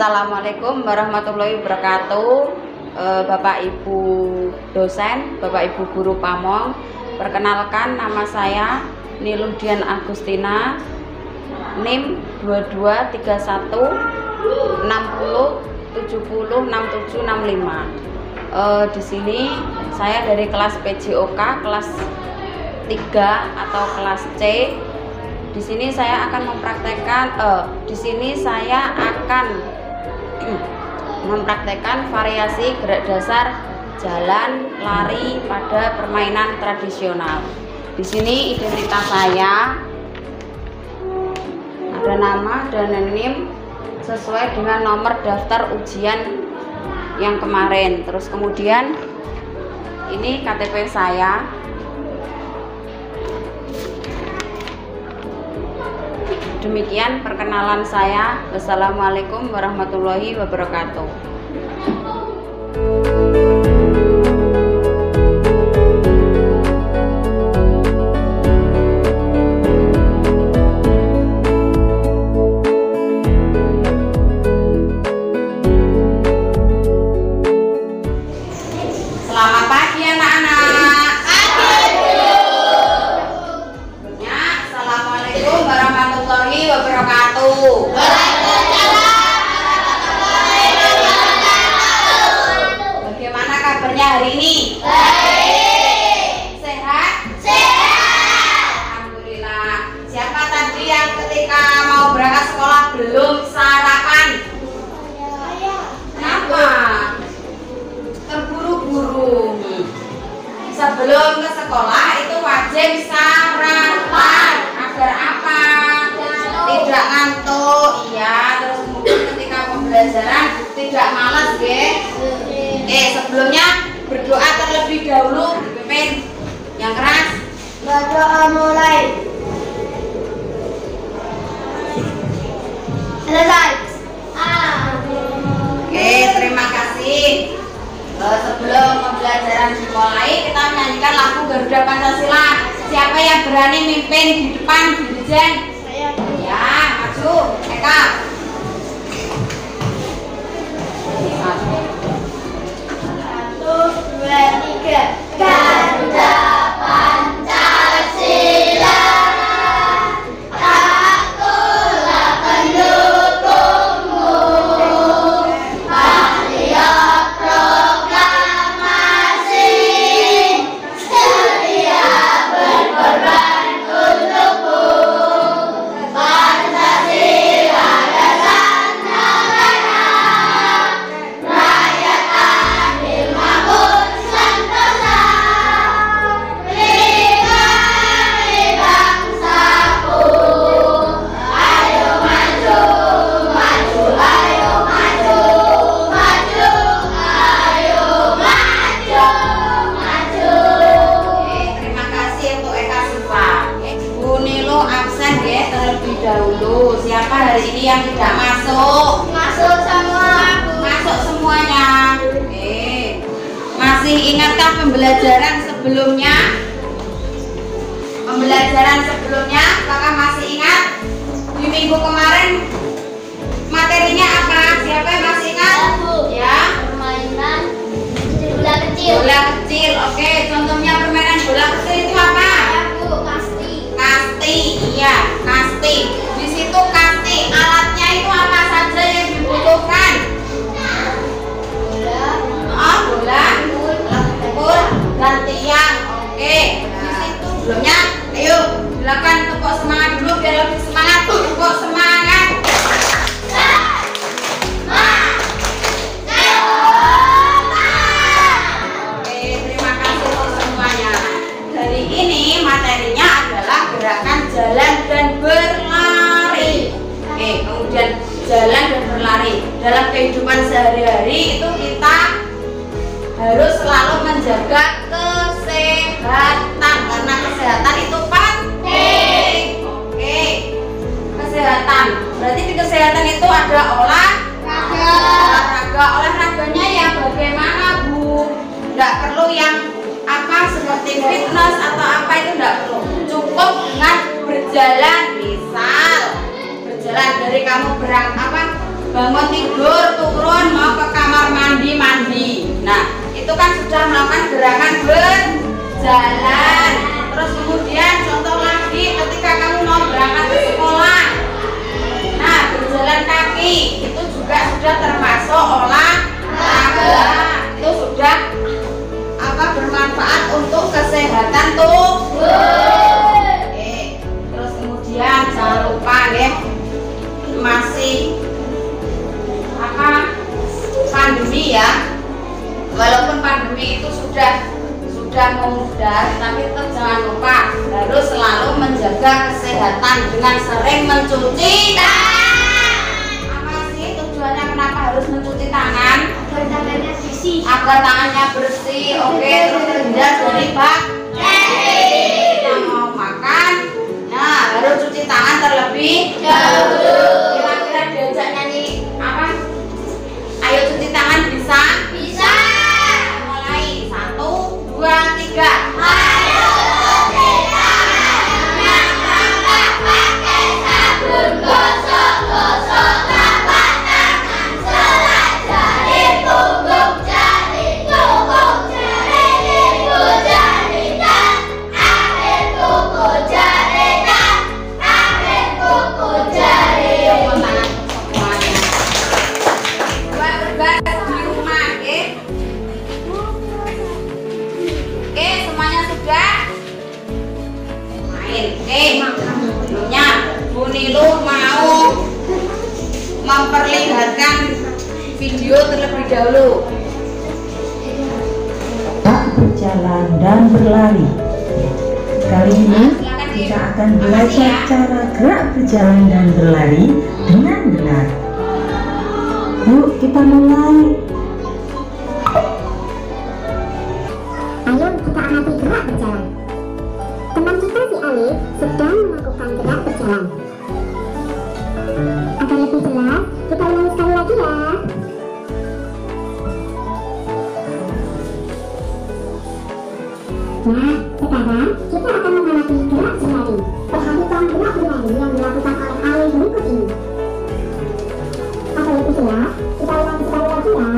Assalamualaikum warahmatullahi wabarakatuh. Bapak Ibu dosen, Bapak Ibu guru Pamong, perkenalkan nama saya Niludian Agustina, NIM 2231 60 70 67 65. Di sini saya dari kelas PJOK kelas 3 atau kelas C. Di sini saya akan mempraktekkan variasi gerak dasar jalan, lari pada permainan tradisional. Di sini identitas saya, ada nama dan NIM sesuai dengan nomor daftar ujian yang kemarin. Terus kemudian ini KTP saya. Demikian perkenalan saya. Wassalamualaikum warahmatullahi wabarakatuh. Selamat pagi anak-anak. Assalamualaikum warahmatullahi wabarakatuh. Bagaimana kabarnya hari ini? Baik. Sehat? Sehat. Alhamdulillah. Siapa tadi yang ketika mau berangkat sekolah belum sarapan? Kenapa? Terburu-buru. Sebelum ke sekolah itu wajib sarapan. Agar apa? Tidak ngantuk. Iya. Terus kemudian ketika pembelajaran tidak malas, sebelumnya berdoa terlebih dahulu, dipimpin yang keras. Berdoa mulai. Selesai. Oke, terima kasih. Sebelum pembelajaran dimulai, kita menyanyikan lagu Garuda Pancasila. Siapa yang berani mimpin di depan Dirjen? Saya. Ya, maju. Eka. 1, 2, 3. Garuda Pancasila, akulah pendukungmu. Patriot proklamasi, setia berkorban untukmu. Pancasila dasar negara, rakyat adil makmur sentosa. Nikmati bangsaku, ayo maju, maju, ayo maju, maju, ayo maju, maju. Terima kasih untuk Eka Siva. Bu Nilo absen ya terlebih dahulu. Siapa hari ini yang tidak masuk? Masuk semua. Masuk semuanya. Masih ingatkah pembelajaran sebelumnya? Apakah masih ingat? Di minggu kemarin materinya apa? Siapa yang masih ingat? Ya. Permainan bola kecil. Bola kecil. Oke, contohnya permainan bola kecil itu apa? Bu, pasti. Kasti. Iya, kasti. Di situ kasti. Alatnya itu apa saja yang dibutuhkan? Bola, bola, dan tiang. Oke. Di situ sebelumnya, ayo silakan tepuk semangat dulu biar lebih semangat. Tepuk semangat. Oke, terima kasih untuk semuanya. Hari ini materinya adalah gerakan jalan dan berlari. Kemudian jalan dan berlari. Dalam kehidupan sehari-hari itu kita harus selalu menjaga kesehatan karena kesehatan itu penting. Oke, kesehatan. Berarti di kesehatan itu ada olahraga. Olahraganya yang bagaimana, Bu? Tidak perlu yang seperti fitness atau apa, itu tidak perlu. Cukup dengan berjalan. Misal berjalan dari kamu bangun tidur, turun, mau ke kamar mandi. Nah, itu kan sudah melakukan gerakan berjalan. Terus kemudian contoh lagi ketika kamu mau berangkat ke sekolah. Nah, berjalan kaki itu juga sudah termasuk olahraga. Itu sudah bermanfaat untuk kesehatan tubuh. Terus kemudian jangan lupa ya, masih pandemi ya. Walaupun pandemi itu sudah memudar, tapi tetap jangan lupa harus selalu menjaga kesehatan dengan sering mencuci tangan. Apa sih tujuannya kenapa harus mencuci tangan? Agar tangannya bersih. Agar tangannya bersih. Oke, terus terhindar dari bakteri. Kita mau makan, nah harus cuci tangan terlebih dahulu. Kira-kira diajak nyanyi apa? Ayo cuci tangan bisa? Bisa. Mulai 1, 2, 3. Ayo cuci tangan dengan tangan pakai sabun, gosok-gosok telapak tangan, selai jari, punggung jari, tunggung jari, ibu jari dan akhir kuku jari dan akhir kuku jari. Tepuk tangan semuanya. Dua berbaris di rumah, oke? Oke, semuanya sudah main. Oke, sebelumnya Bu Nilu mau memperlihatkan video terlebih dahulu. Berjalan dan berlari. Kali ini kita akan belajar cara gerak berjalan dan berlari dengan benar. Yuk kita mulai. Ayo kita amati gerak berjalan. Teman kita si Alif sedang melakukan gerak berjalan. Agar lebih jelas, kita ulangi sekali lagi ya. Nah, sekarang kita akan mengamati gerak berlari. Perhatikan gerak berlari yang dilakukan oleh Alif berikut ini. Agar lebih jelas, kita ulangi sekali lagi ya.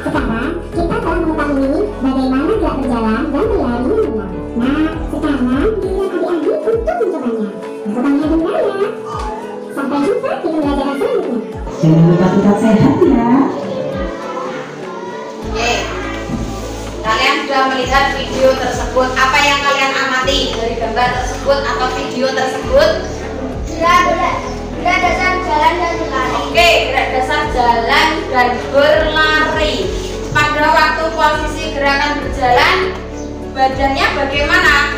Sekarang kita telah mengetahui bagaimana gerak berjalan dan berlari yang benar. Nah, sekarang giliran adik-adik untuk mencobanya. Lakukannya benar ya. Sampai jumpa di pembelajaran selanjutnya. Jangan lupa tetap sehat ya. Oke, kalian sudah melihat video tersebut. Apa yang kalian amati dari gambar tersebut atau video tersebut? Gerak dasar jalan dan berlari. Oke, gerak dasar jalan dan berlari. Pada waktu posisi gerakan berjalan, badannya bagaimana?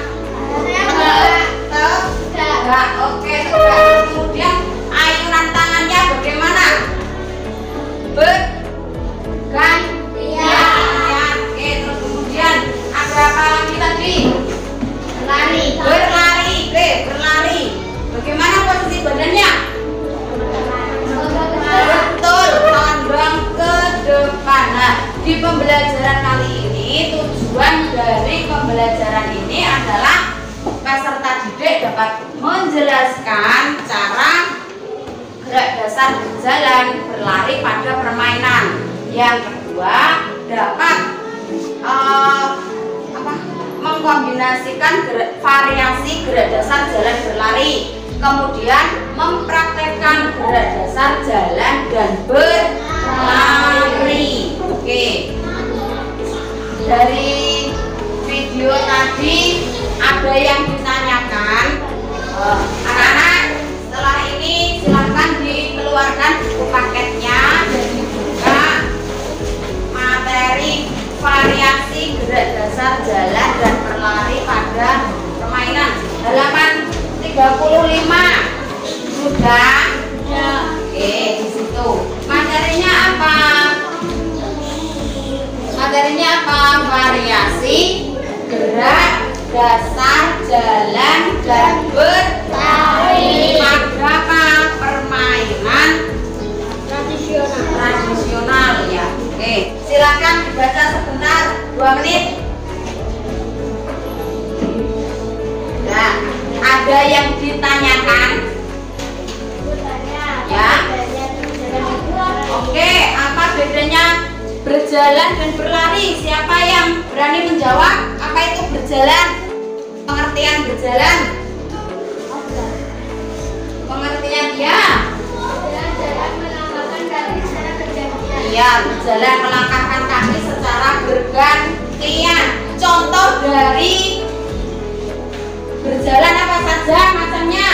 Tegak. Oke, tegak. Kemudian ayunan tangannya bagaimana? Bergantian. Oke, terus kemudian ada apa lagi tadi? Berlari. Oke, berlari. Bagaimana posisi badannya? Betul, pandang ke depan. Nah, di pembelajaran kali ini, tujuan dari pembelajaran ini adalah peserta didik dapat menjelaskan cara gerak dasar berjalan berlari pada permainan. Yang kedua, dapat mengkombinasikan variasi gerak dasar jalan berlari. Kemudian mempraktekkan gerak dasar jalan dan berlari. Oke. Dari video tadi ada yang ditanyakan, anak-anak setelah ini silahkan dikeluarkan buku paketnya dan dibuka materi variasi gerak dasar jalan dan berlari pada permainan halaman 35. Sudah? Oke, di situ. Materinya apa? Materinya apa? Variasi gerak dasar jalan dan berlari pada permainan tradisional ya. Oke, silakan dibaca sebentar, 2 menit. Nah, ada yang ditanyakan? Ya. Oke, apa bedanya berjalan dan berlari? Siapa yang berani menjawab? Apa itu berjalan? Pengertian berjalan? Pengertian dia? Iya, berjalan melangkahkan kaki secara bergantian. Contoh dari berjalan apa saja macamnya?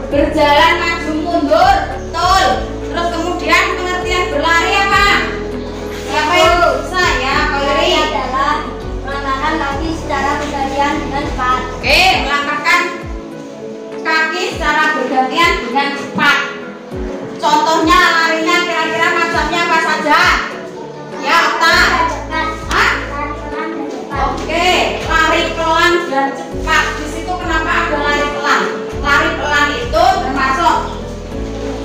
Berjalan maju mundur, betul. Terus kemudian pengertian berlari apa? Siapa yang bisa ya? Berlari adalah melangkahkan kaki secara bergantian dengan cepat. Oke, melangkahkan kaki secara bergantian dengan cepat. Contohnya larinya kira-kira macamnya apa saja? Ya, Okta. Hah? Oke, lari pelan dan cepat. Di situ kenapa ada lari pelan? Lari pelan itu termasuk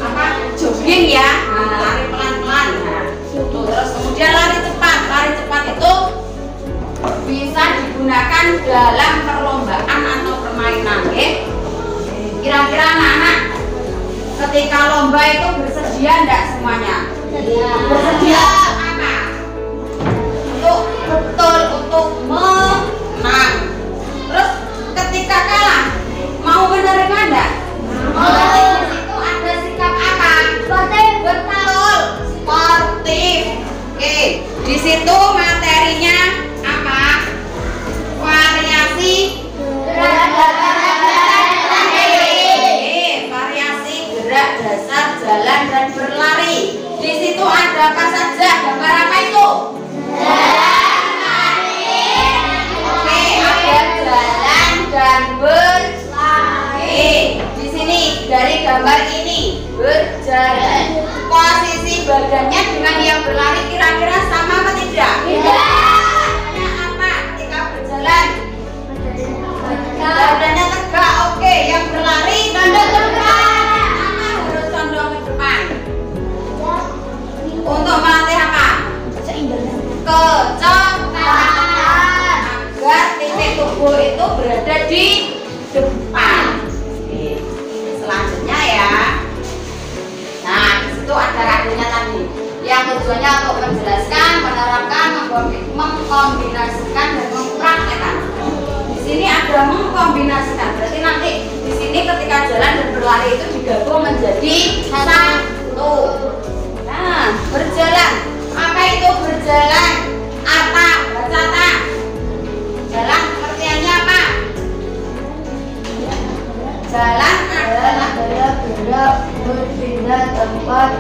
apa? Jogging ya. Nah, lari pelan-pelan. Nah, terus kemudian lari cepat. Lari cepat itu bisa digunakan dalam perlombaan atau permainan, ya. Kira-kira anak-anak ketika lomba itu bersedia enggak semuanya? Bersedia apa? Untuk betul untuk menang. Terus ketika kalah mau menerima enggak? Berarti di situ ada sikap apa? Sportif. Betul, sportif. Oke, di situ materinya apa? Variasi gerak dasar jalan dan berlari. Di situ ada apa saja? Gambar apa itu? Oke, ada jalan dan berlari. Di sini dari gambar ini berjalan. Posisi badannya dengan yang berlari kira-kira sama atau tidak? Badannya apa ketika berjalan? Badannya tegak. Oke, yang berlari tanda tegak. Untuk melatih apa? Kecepatan agar titik tubuh itu berada di depan. Selanjutnya ya. Nah, di situ ada radunya tadi. Yang tujuannya untuk menjelaskan, menerapkan, mengkombinasikan dan mempraktekkan. Di sini ada mengkombinasikan. Berarti nanti di sini ketika jalan dan berlari itu digabung menjadi satu. Nah, berjalan. Apa itu berjalan? Apa? Baca tak? Jalan pengertiannya apa? Jalan adalah gerak berpindah tempat.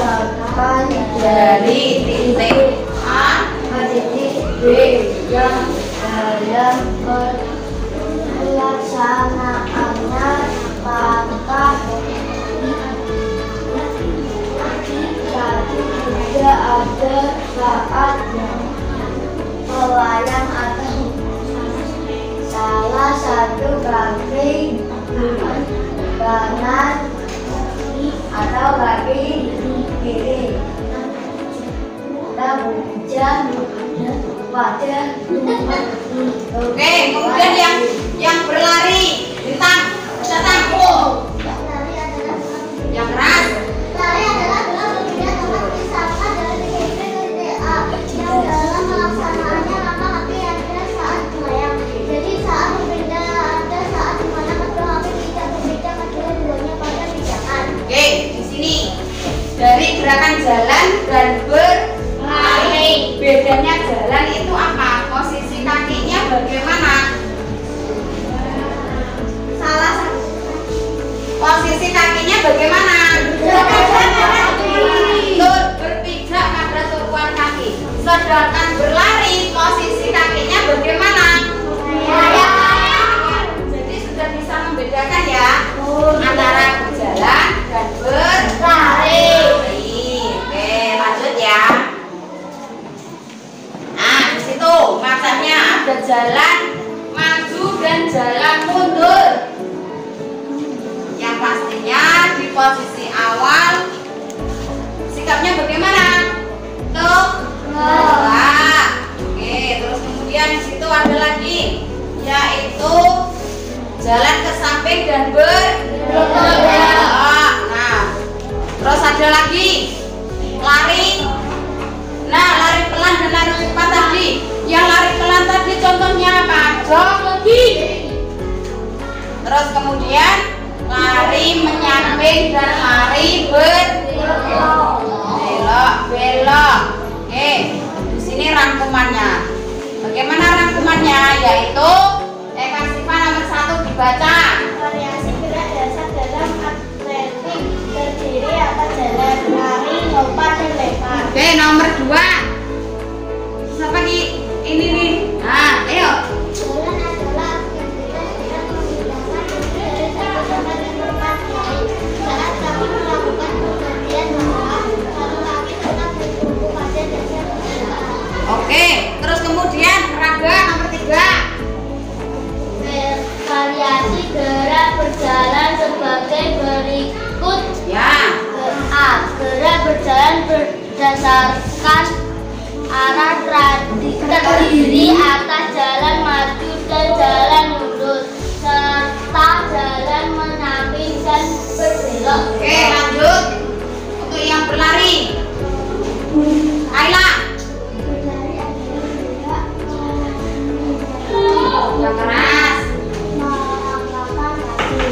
Misalkan dari titik A ke titik B yang dalam pelaksanaannya maka tidak ada saat melayang atau salah satu kaki kanan atau kaki kiri kita berbicara pada. Oke, kemudian yang berlari bintang yang keras. Lari adalah gerak berpindah tempat misalkan dari titik B ke titik A yang dalam pelaksanaannya maka kaki ada saat melayang. Jadi saat berpindah ada saat dimana kedua kaki tidak berbeda kedua-duanya pada pijakan. Oke, di sini dari gerakan jalan dan berlari. Bedanya jalan itu apa? Posisi kakinya bagaimana? Salah satu. Posisi kakinya bagaimana? Betul, berpijak pada tumpuan kaki. Sedangkan berlari, posisi kakinya bagaimana? Jadi sudah bisa membedakan ya antara berjalan dan berlari. Oke, lanjut ya. Nah, di situ maksudnya ada jalan maju dan jalan mundur. Yang pastinya di posisi awal sikapnya bagaimana? Tuh, Belak. Oke, terus kemudian di situ ada lagi, yaitu jalan ke samping dan bergerak. Nah, terus ada lagi lari. Nah, lari pelan dan lari cepat tadi. Yang lari pelan tadi contohnya apa? Jogging. Terus kemudian lari menyamping dan lari belok. Oke, di sini rangkumannya. Bagaimana rangkumannya? Yaitu Kak Siva nomor 1 dibaca. Variasi gerak dasar dalam atletik terdiri atas jalan, lari, lompat, dan lempar. Oke, nomor 2. Siapa ini nih? Nah, ayo. Jalan adalah aktivitas gerak memindahkan diri dari satu tempat ke tempat lain. Saat kami melakukan pergantian arah, lalu kaki tetap bertumbuh pada dasar jalan. Oke, terus kemudian raga nomor 3. Variasi gerak berjalan sebagai berikut. Ya. A. Gerak berjalan berdasarkan arah terdiri atas jalan maju dan jalan mundur serta jalan menyamping dan berbelok. Oke, lanjut. Untuk yang berlari. Ayla. Yang keras. Melangkahkan kaki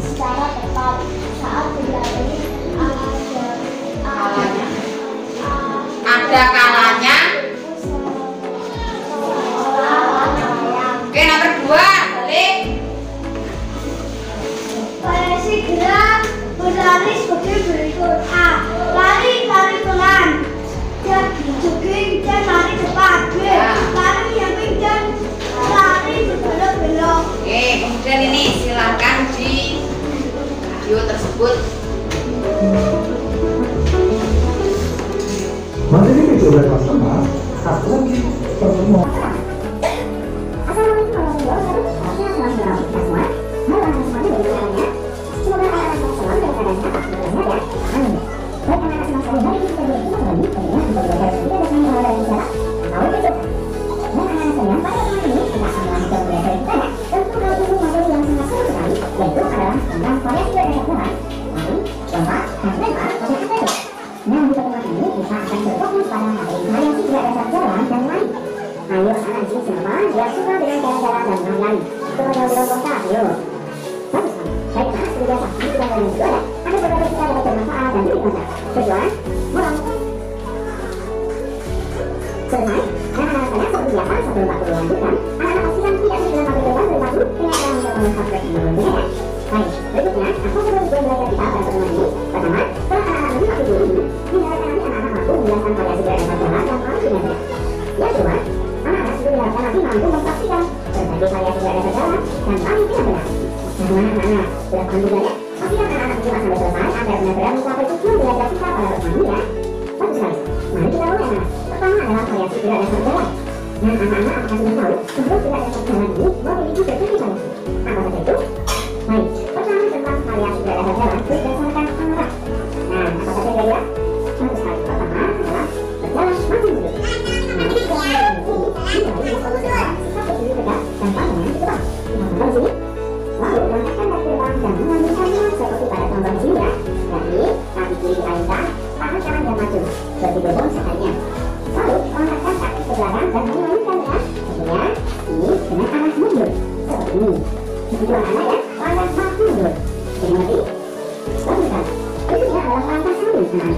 secara tepat saat berlari. Ada kalanya. Oke, nomor 2. Balik. Variasi gerak berlari sebagai berikut. A. Lari pelan, jogging dan lari cepat. B. Lari menyamping dan lari berbelok-belok. Oke, kemudian ini silahkan di video tersebut. Materi video bersama satu lagi pertemuan. Assalamualaikum warahmatullahi wabarakatuh. Halo semuanya dari mana? Semoga anak-anak selalu dalam keadaan sehat dan sehat ya. Amin. Baik anak-anak semua sekali, hari ini kita belajar lagi tentunya untuk belajar kita dengan hal yang salah atau itu. Dan anak-anak sekalian, pada hari ini kita akan melanjutkan belajar kita ya. Tentu hal ini materi yang sangat seru sekali, yaitu adalah tentang variasi gerak dasar jalan, lari, lompat, dan lempar objek atletik. Nah, di pertemuan ini kita akan berfokus pada materi variasi gerak dasar jalan dan lari. Ayo anak-anak di sini siapa yang suka dengan jalan-jalan dan lari-lari? Semuanya bilang lompat, ayo. Bagus sekali. Baiklah, seperti biasa, di sebelah kanan juga ada beberapa kita dapat bermanfaat dan bermanfaat. Tujuan, mulai. Selesai, anak-anak sekalian seperti biasa sebelum Pak Guru lanjutkan, anak-anak pastikan tidak segera sampai depan dari Pak Guru dengan cara mencoba subscribe sebelumnya ya. Baik, berikutnya, apa saja tujuan belajar kita pada pertemuan ini? Pertama, setelah anak-anak menyimak video ini, diharapkan nanti anak-anak mampu menjelaskan variasi gerak dasar jalan dan lari dengan jelas. Yang kedua, anak-anak juga diharapkan nanti mampu mempraksikan berbagai variasi gerak dasar jalan dan lari dengan benar. Bagaimana anak-anak? Sudah paham juga ya? Pastikan anak-anak menyimak sampai selesai agar benar-benar mencapai tujuan belajar kita pada pertemuan ini ya. Bagus sekali. Mari kita mulai anak. Pertama adalah variasi gerak dasar jalan. Nah, anak-anak apakah sudah tahu bentuk gerak dasar jalan ini memiliki berbagai variasi? Apa saja itu? Baik, pertama tentang variasi gerak dasar jalan berdasarkan arah. Nah, apa saja kira-kira? Bagus sekali. Pertama adalah berjalan maju mundur. Nah, ini berjalan maju mundur ini dimulai dengan sifat berdiri tegak dan pandangan ke depan. Kita contoh di sini. Lalu langkahkan kaki depan dan mengambilkannya seperti pada contoh di sini ya. Jadi kaki kiri dialihkan, tangan kanan dan maju. Begitu pun sebaliknya. Lalu langkahkan kaki ke belakang dan mengalihkannya. Tentunya ini dengan arah mundur seperti ini. Begitu anak-anak ya, langkah maju mundur. Jadi mengerti? Bagus kan? Berikutnya adalah langkah samping kanan.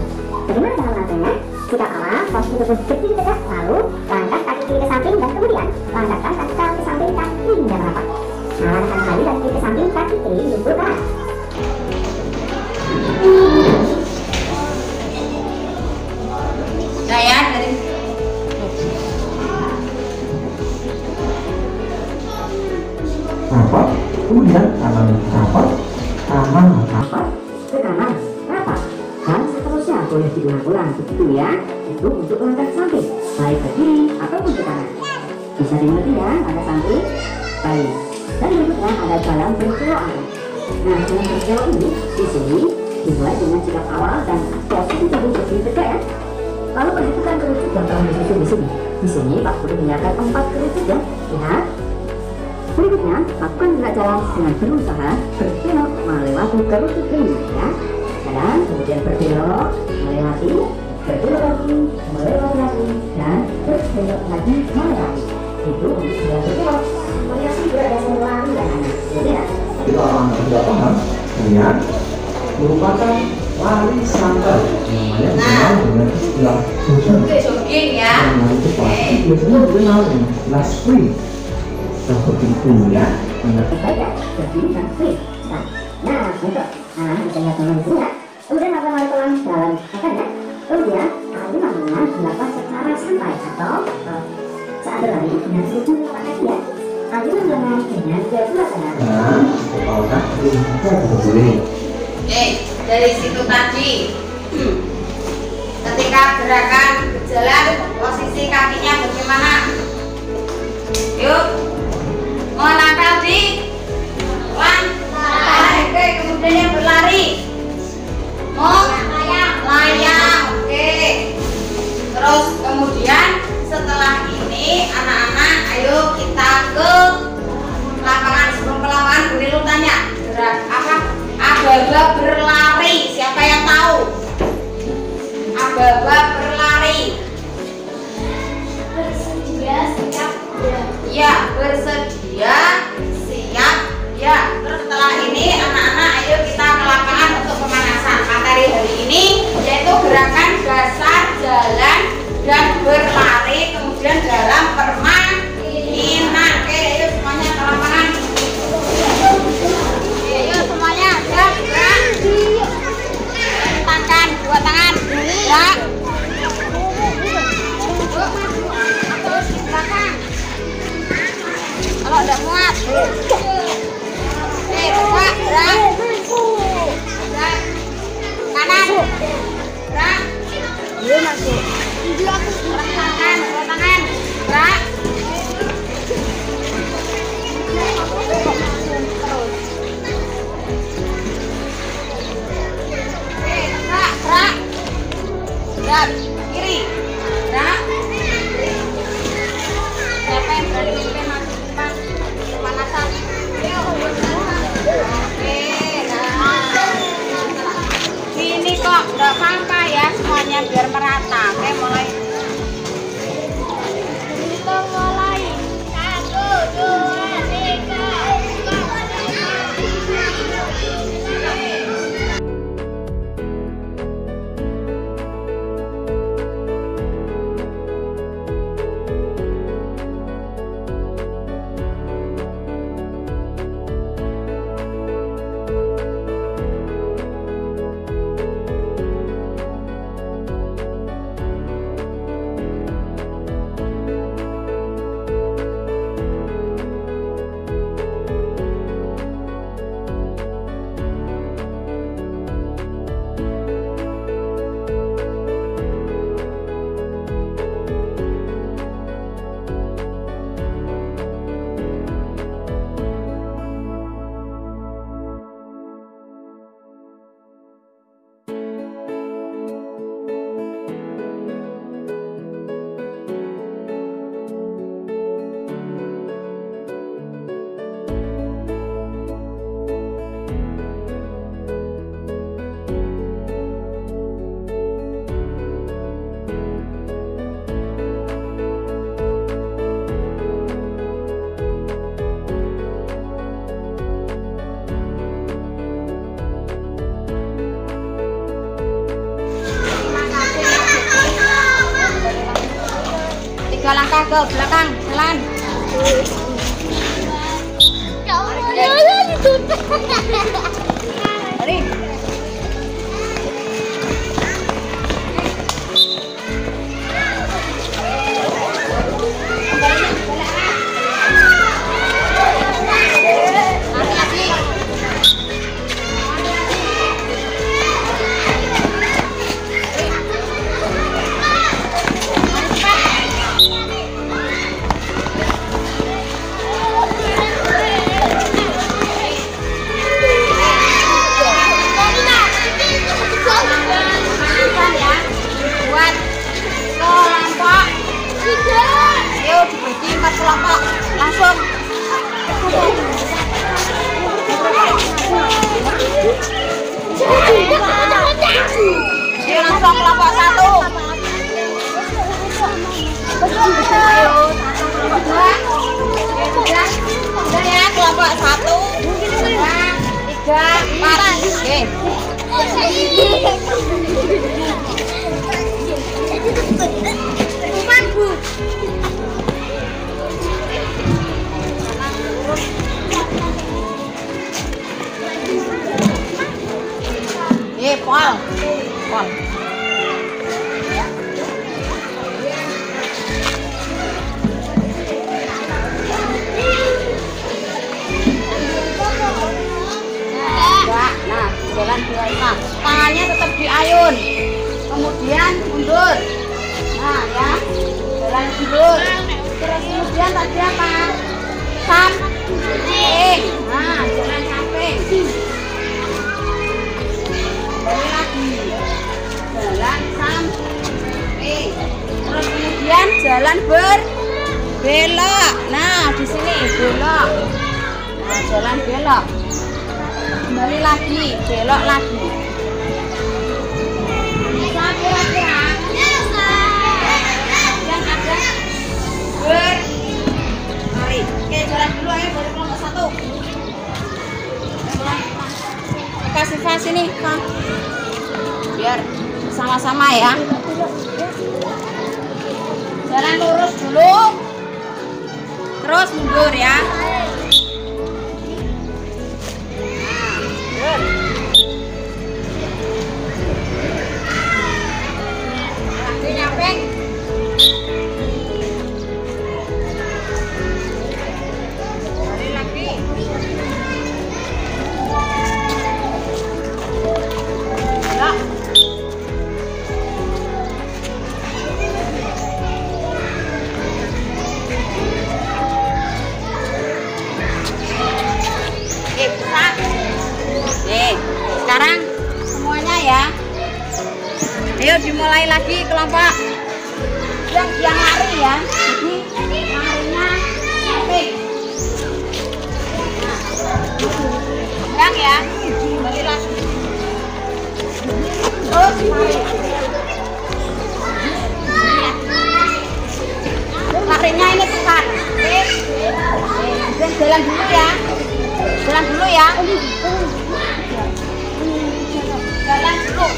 Bagaimana cara melangkahnya? Sikap awal, posisi tubuh berdiri tegak, lalu langkah kaki kiri ke samping dan kemudian langkahkan kaki kanan ke samping kaki hingga merapat. Langkahkan kaki dan kiri ke samping kaki kiri lumpuh ke atas. Nah ya, dari Rapat, kemudian kanan rapat, kanan rapat, ke kanan, rapat, dan seterusnya boleh diulang-ulang begitu ya. Itu untuk langkah samping, baik ke kiri ataupun ke kanan. Bisa dimengerti ya langkah samping? Baik. Dan berikutnya ada jalan berkelok. Nah, jalan berkelok ini di sini dimulai dengan sikap awal dan posisi tubuh berdiri tegak ya. Lalu perhatikan kerucut yang telah disusun di sini. Di sini Pak Guru menyiapkan 4 kerucut ya. Lihat. Berikutnya, lakukan gerak jalan dengan berusaha berbelok melewati kerucut ini ya. Dan kemudian berbelok, melewati, berbelok lagi, melewati lagi, dan berbelok lagi, melewati. Itu untuk jalan berbelok. Melewati gerak dasar lari ya anak. Jadi ya. Kita orang tidak paham, lihat merupakan lari santai. Namanya dikenal dengan istilah Jogging ya. lari cepat. Biasanya dikenal dengan istilah sprint. Seperti itu ya. Baik ya, berdiri dan sprint. Nah, untuk bisa lihat teman di sini ya. Kemudian lakukan lari pelan dalam akan ya. Kemudian lari namanya dilakukan secara santai atau saat berlari dengan tujuh telapak kaki ya. Lanjutkan lengan dengan kedua tangan. Nah, kepala kaki kita boleh. Dari situ tadi ketika gerakan berjalan posisi kakinya bagaimana? Yuk, mau nangkal di pelan. Oke, kemudian yang berlari mau layang. Oke, terus kemudian setelah ini anak-anak ayo kita ke lapangan. Sebelum ke lapangan Bu Nilu tanya gerak apa? Aba-aba berlari, siapa yang tahu? Aba-aba berlari. Bersedia siap ya. Ya, bersedia siap ya. Terus setelah ini anak-anak ayo kita ke lapangan untuk pemanasan. Materi hari ini yaitu gerakan dasar jalan dan berlari, kemudian dalam permainan. Oke, ayo semuanya ke lapangan. Ayo semuanya, gerak, gerak. Tangan, dua tangan, gerak. Terus di belakang. Kalau udah muat. Gerak, gerak. Gerak. Kanan. Gerak. Iya masuk. Tangan, dua tangan. Gerak. Gerak, gerak, kiri, gerak. Siapa yang berani mimpin masuk depan pemanasan? Oke, sini kok nggak apa-apa ya semuanya biar merata. Oke, mulai. Kita mulai. 1, 2, 3. Langkah ke belakang, jalan. Mari. 4. Oke. Pol. Nah, jalan biasa. Tangannya tetap diayun. Kemudian mundur. Nah, ya. Jalan mundur. Terus kemudian tadi apa? Samping. Nah, jalan samping. Kembali lagi. Jalan samping. Terus kemudian jalan berbelok. Nah, di sini belok. Nah, jalan belok. Kembali lagi, belok lagi. Bisa kira-kira? Yang ada berlari. Oke, jalan dulu ayo dari kelompok 1. Kasih Fa sini, Fa. Biar sama-sama ya. Jalan lurus dulu. Terus mundur ya. Sekarang semuanya ya. Ayo dimulai lagi kelompok yang lari ya. Jadi larinya samping. Nah, ya. Kembali lagi. Terus larinya ini tekan. Oke. Jalan dulu ya. Jalan dulu ya. Jalan dulu.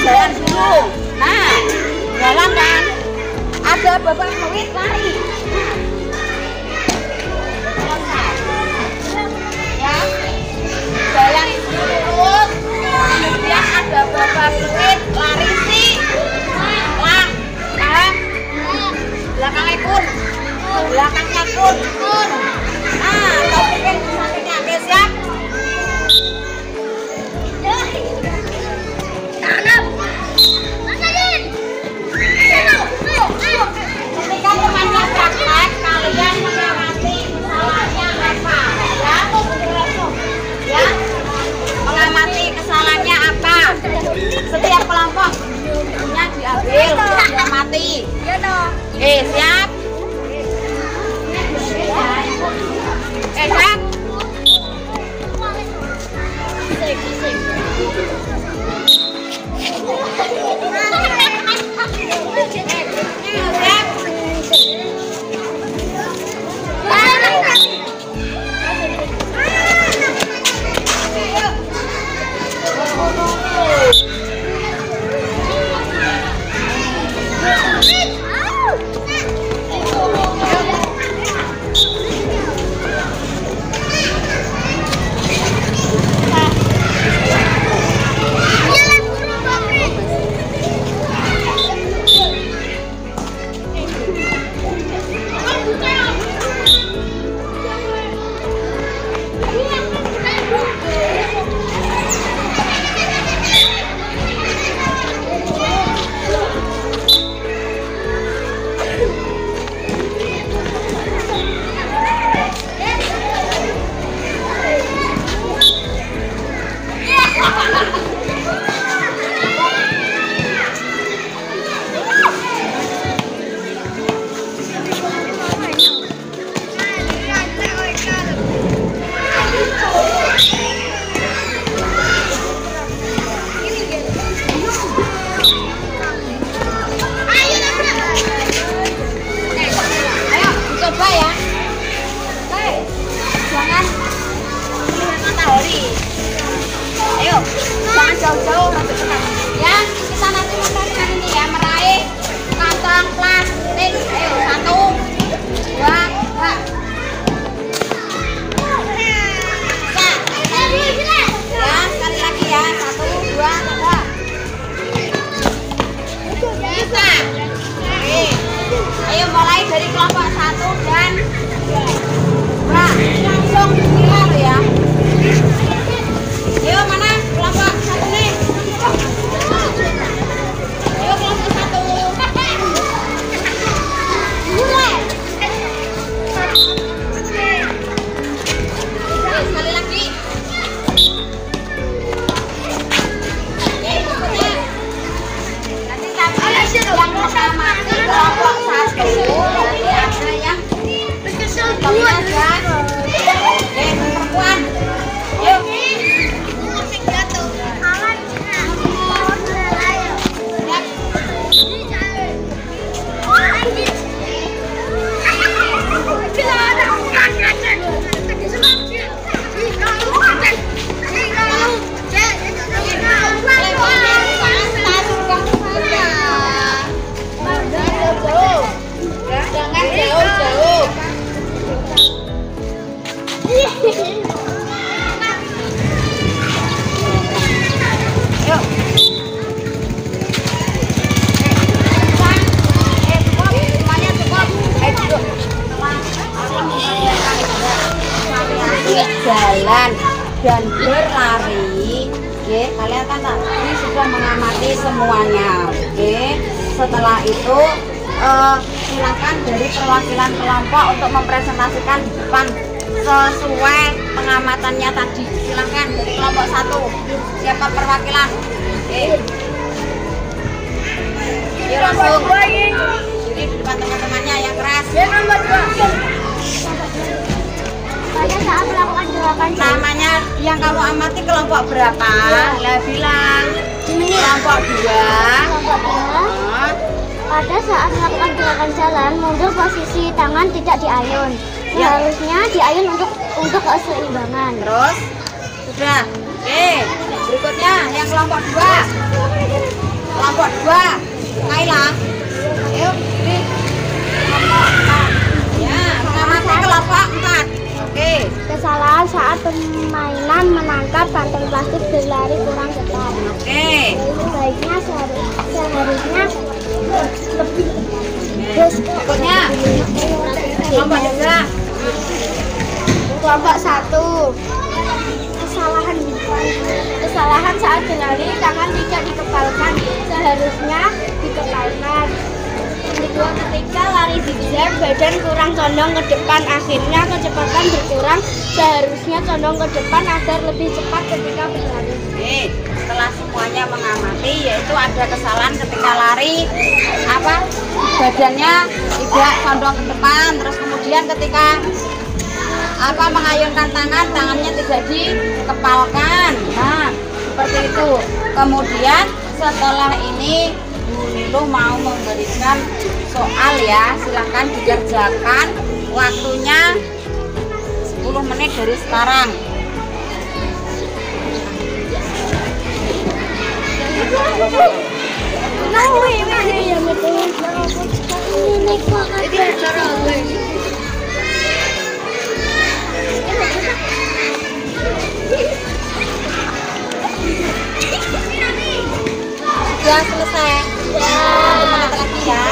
jalan dulu. Nah, jalan kan. Ada babak fluid lari. Ya, jalan lurus. Kemudian ada babak fluid lari sih. Belakangnya kun. Belakangnya kun. Nah, topikin di sampingnya. Oke, siap? Ketika temannya praktek, kalian mengamati kesalahannya apa, ya? Mengamati kesalahannya apa? Setiap kelompok bukunya diambil, diamati. Oke, siap? Siap? Jauh-jauh masuk ke sana. Ya, kita nanti memperhatikan ini ya, meraih kantong plastik. Ayo, 1, 2, 3. Ya, sekali lagi ya, 1, 2, 3. Bisa. Oke. Ayo mulai dari kelompok 1 dan 2. Langsung dilihat ya. Ayo mana kelompok 1 nih? Ayo kelompok 1. Mulai. Sekali lagi. Oke, berikutnya. Nanti sampai yang pertama di kelompok 1. Nanti ada yang kelompoknya dan perempuan. Yuk. Jangan jauh-jauh. Yuk. Semuanya cukup. Duduk. Jalan dan berlari. Oke, kalian kan tadi sudah mengamati semuanya. Oke, setelah itu silakan dari perwakilan kelompok untuk mempresentasikan di depan sesuai pengamatannya tadi. Silakan dari kelompok 1. Siapa perwakilan? Oke. Yuk langsung. Jadi di depan teman-temannya yang keras. Pada saat melakukan gerakan Namanya yang kamu amati kelompok berapa? Lah bilang. Kelompok 2. kelompok 2, pada saat melakukan gerakan jalan, mundur posisi tangan tidak diayun. Seharusnya diayun untuk keseimbangan. Terus sudah. Oke, berikutnya yang kelompok 2. Kelompok 2. Kaila. Ayo, ini. Ya, mengamati kelompok 4. Oke. Kesalahan saat permainan menangkap kantong plastik berlari kurang cepat. Oke. Sebaiknya seharusnya lebih. Berikutnya. Kelompok 2. Kelompok 1. Kesalahan saat berlari, tangan tidak dikepalkan, seharusnya dikepalkan. Kedua, ketika lari zigzag, badan kurang condong ke depan, akhirnya kecepatan berkurang, seharusnya condong ke depan agar lebih cepat ketika berlari. Oke, setelah semuanya mengamati, yaitu ada kesalahan ketika lari, badannya tidak condong ke depan, terus kemudian ketika mengayunkan tangannya tidak dikepalkan. Nah, seperti itu. Kemudian setelah ini Bu Niluh mau memberikan soal ya, silahkan dikerjakan. Waktunya 10 menit dari sekarang. Sudah selesai. Menit lagi ya.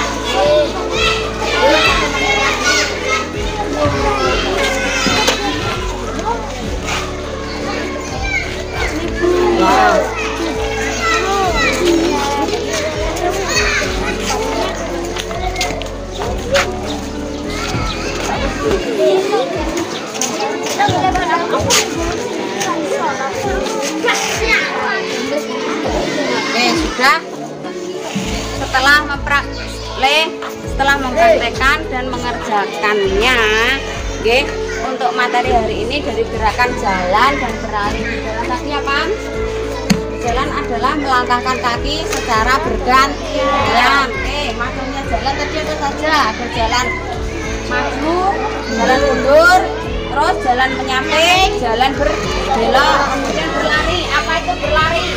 Wow. Sudah. Setelah mempraktekkan dan mengerjakannya, oke, untuk materi hari ini dari gerakan jalan dan berlari. Jalan tadi apa? Jalan adalah melangkahkan kaki secara bergantian. Oke, maksudnya jalan tadi apa saja? Ada jalan maju, jalan mundur, terus jalan menyamping, jalan berbelok, kemudian berlari. Apa itu berlari?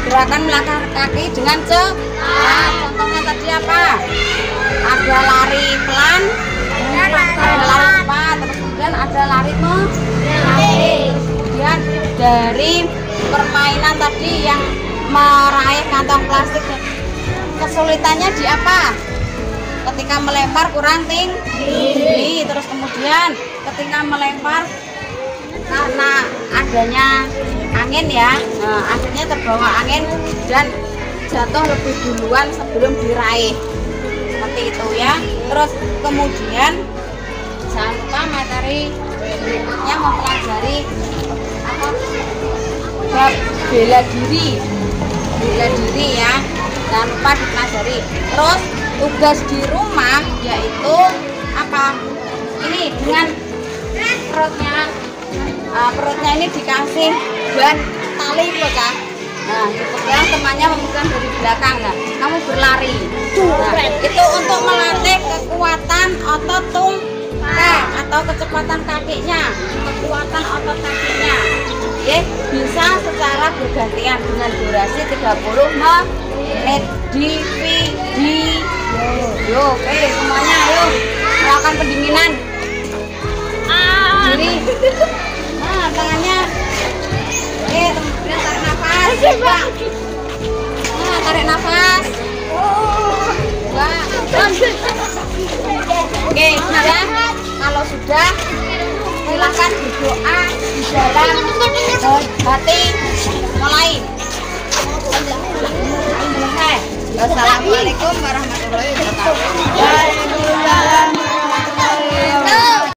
Gerakan melangkah kaki dengan cepat. Contohnya tadi apa? Ada lari pelan, ada lari cepat, terus kemudian ada lari menyamping. Kemudian dari permainan tadi yang meraih kantong plastik, kesulitannya di apa? Ketika melempar kurang tinggi, terus kemudian ketika melempar karena adanya angin ya, akhirnya terbawa angin dan jatuh lebih duluan sebelum diraih, seperti itu ya. Terus kemudian jangan lupa materi berikutnya mempelajari bab bela diri ya, jangan lupa dipelajari. Terus tugas di rumah yaitu apa? Ini dengan perutnya ini dikasih ban tali bocah. Nah, dipegang temannya memegang dari belakang. Nah, kamu berlari. Nah, itu untuk melatih kekuatan otot tungkai atau kecepatan kakinya, kekuatan otot kakinya. Oke, bisa secara bergantian dengan durasi 30 menit di video. Oke, semuanya ayo melakukan pendinginan. Diri. Nah, tangannya. Kemudian tarik nafas. Nah, tarik nafas. Oke, sudah. Kalau sudah, silakan berdoa di dalam hati. Mulai. Selesai. Wassalamualaikum warahmatullahi wabarakatuh.